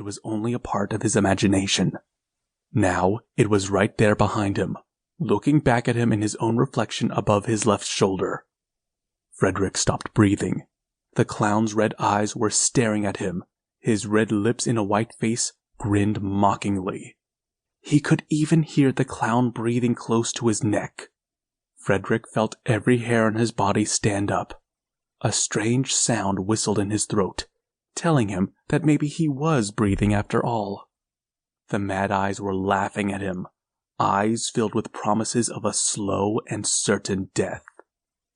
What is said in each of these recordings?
it was only a part of his imagination. Now it was right there behind him, looking back at him in his own reflection above his left shoulder. Frederick stopped breathing. The clown's red eyes were staring at him. His red lips in a white face grinned mockingly. He could even hear the clown breathing close to his neck. Frederick felt every hair on his body stand up. A strange sound whistled in his throat, telling him that maybe he was breathing after all. The mad eyes were laughing at him, eyes filled with promises of a slow and certain death.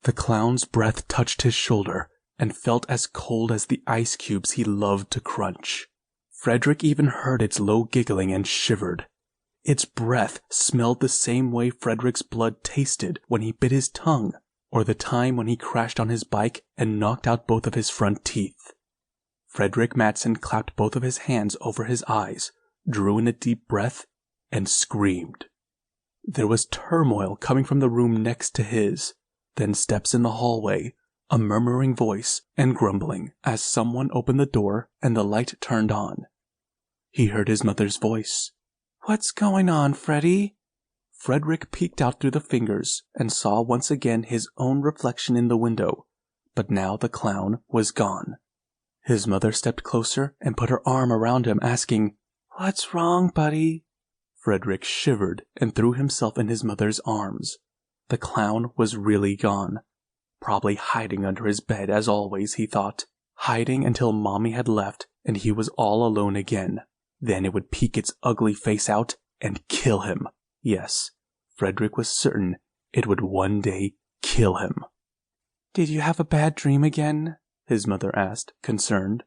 The clown's breath touched his shoulder and felt as cold as the ice cubes he loved to crunch. Frederick even heard its low giggling and shivered. Its breath smelled the same way Frederick's blood tasted when he bit his tongue, or the time when he crashed on his bike and knocked out both of his front teeth. Frederick Madsen clapped both of his hands over his eyes, drew in a deep breath, and screamed. There was turmoil coming from the room next to his, then steps in the hallway, a murmuring voice, and grumbling as someone opened the door and the light turned on. He heard his mother's voice. "What's going on, Freddy?" Frederick peeked out through the fingers and saw once again his own reflection in the window, but now the clown was gone. His mother stepped closer and put her arm around him, asking, "What's wrong, buddy?" Frederick shivered and threw himself in his mother's arms. The clown was really gone. Probably hiding under his bed as always, he thought. Hiding until Mommy had left and he was all alone again. Then it would peek its ugly face out and kill him. Yes, Frederick was certain it would one day kill him. "Did you have a bad dream again?" his mother asked, concerned.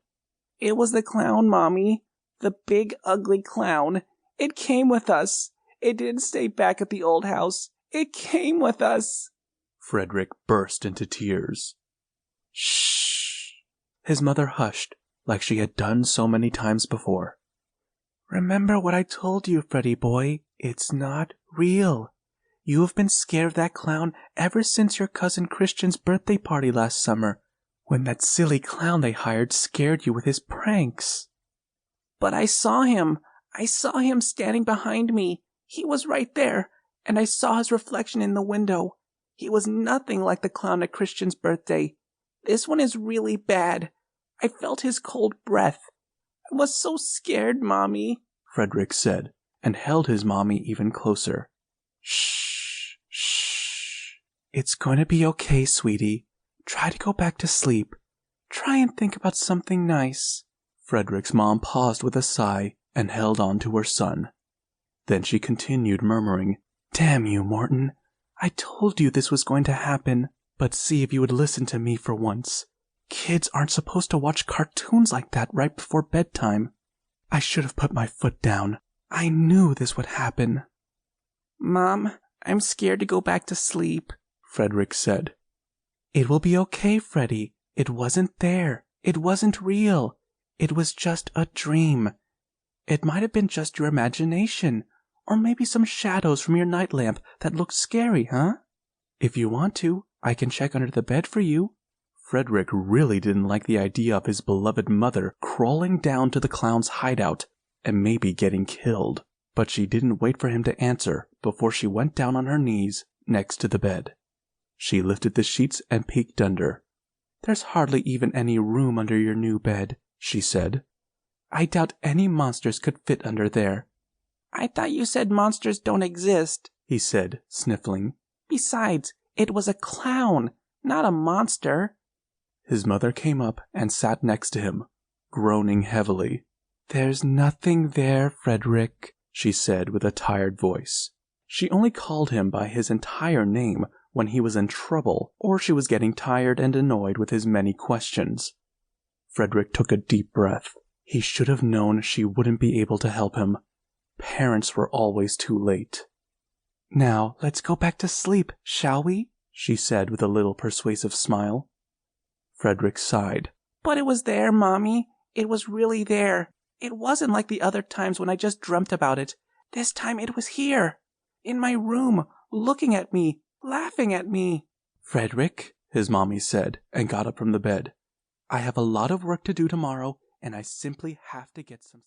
"It was the clown, Mommy. The big, ugly clown. It came with us. It didn't stay back at the old house. It came with us." Frederick burst into tears. "Shh." His mother hushed, like she had done so many times before. "Remember what I told you, Freddy boy. It's not real. You have been scared of that clown ever since your cousin Christian's birthday party last summer, when that silly clown they hired scared you with his pranks." "But I saw him. I saw him standing behind me. He was right there, and I saw his reflection in the window. He was nothing like the clown at Christian's birthday. This one is really bad. I felt his cold breath. I was so scared, Mommy," Frederick said, and held his mommy even closer. "Shh, shh. It's going to be okay, sweetie. Try to go back to sleep. Try and think about something nice." Frederick's mom paused with a sigh and held on to her son. Then she continued, murmuring, "Damn you, Morton. I told you this was going to happen, but see if you would listen to me for once. Kids aren't supposed to watch cartoons like that right before bedtime. I should have put my foot down. I knew this would happen." "Mom, I'm scared to go back to sleep," Frederick said. "It will be okay, Freddy. It wasn't there. It wasn't real. It was just a dream. It might have been just your imagination, or maybe some shadows from your night lamp that looked scary, huh? If you want to, I can check under the bed for you." Frederick really didn't like the idea of his beloved mother crawling down to the clown's hideout and maybe getting killed, but she didn't wait for him to answer before she went down on her knees next to the bed. She lifted the sheets and peeked under. "There's hardly even any room under your new bed," she said. "I doubt any monsters could fit under there." "I thought you said monsters don't exist," he said, sniffling. "Besides, it was a clown, not a monster." His mother came up and sat next to him, groaning heavily. "There's nothing there, Frederick," she said with a tired voice. She only called him by his entire name when he was in trouble or she was getting tired and annoyed with his many questions. Frederick took a deep breath. He should have known she wouldn't be able to help him. Parents were always too late. "Now, let's go back to sleep, shall we?" she said with a little persuasive smile. Frederick sighed. "But it was there, Mommy. It was really there. It wasn't like the other times when I just dreamt about it. This time it was here, in my room, looking at me, laughing at me." "Frederick," his mommy said, and got up from the bed. "I have a lot of work to do tomorrow, and I simply have to get some